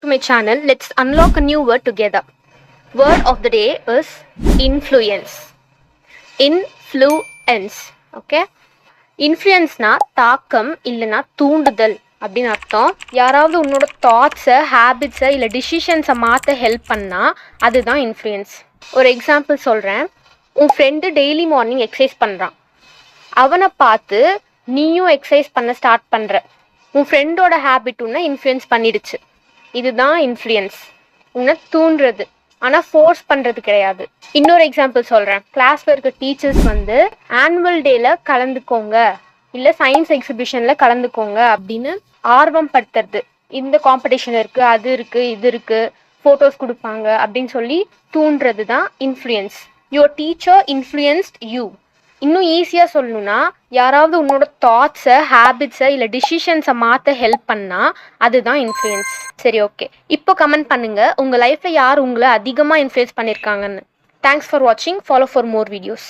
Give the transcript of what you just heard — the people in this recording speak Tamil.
To my channel. Let's unlock a new word together. Word of the day is influence. Influence. Okay? இன்ஃப்ளூயன்ஸ்னா தாக்கம் இல்லைனா தூண்டுதல் அப்படின்னு அர்த்தம். யாராவது உன்னோட தாட்ஸை, ஹேபிட்ஸை இல்லை டிசிஷன்ஸை மாற்ற ஹெல்ப் பண்ணால் அதுதான் இன்ஃப்ளூயன்ஸ். ஒரு எக்ஸாம்பிள் சொல்கிறேன். உன் ஃப்ரெண்டு டெய்லி மார்னிங் எக்ஸசைஸ் பண்ணுறான். அவனை பார்த்து நீயும் எக்ஸசைஸ் பண்ண ஸ்டார்ட் பண்ணுற. உன் ஃப்ரெண்டோட ஹேபிட் உன்னை இன்ஃப்ளூயன்ஸ் பண்ணிடுச்சு. இதுதான் இன்ஃப்ளூயன்ஸ். உன்னை தூண்டுறது, ஆனால் ஃபோர்ஸ் பண்ணுறது கிடையாது. இன்னொரு எக்ஸாம்பிள் சொல்கிறேன். கிளாஸில் இருக்க டீச்சர்ஸ் ஆனுவல் டேல கலந்துக்கோங்க, இல்லை சயின்ஸ் எக்ஸிபிஷனில் கலந்துக்கோங்க அப்படின்னு ஆர்வம் படுத்துறது. இந்த காம்படிஷன் இருக்குது, அது இருக்குது, இது இருக்குது, ஃபோட்டோஸ் கொடுப்பாங்க அப்படின்னு சொல்லி தூண்டுறது தான் influence. Your teacher influenced you. இன்னும் ஈஸியாக சொல்லணும்னா, யாராவது உன்னோட தாட்ஸை, ஹேபிட்ஸை இல்லை டிசிஷன்ஸை மாற்ற ஹெல்ப் பண்ணால் அதுதான் இன்ஃப்ளூயன்ஸ். சரி, ஓகே. இப்போ கமெண்ட் பண்ணுங்கள், உங்கள் லைஃப்பில் யார் உங்களை அதிகமாக இன்ஃப்ளூயன்ஸ் பண்ணியிருக்காங்கன்னு. தேங்க்ஸ் ஃபார் வாட்சிங். Follow for more videos.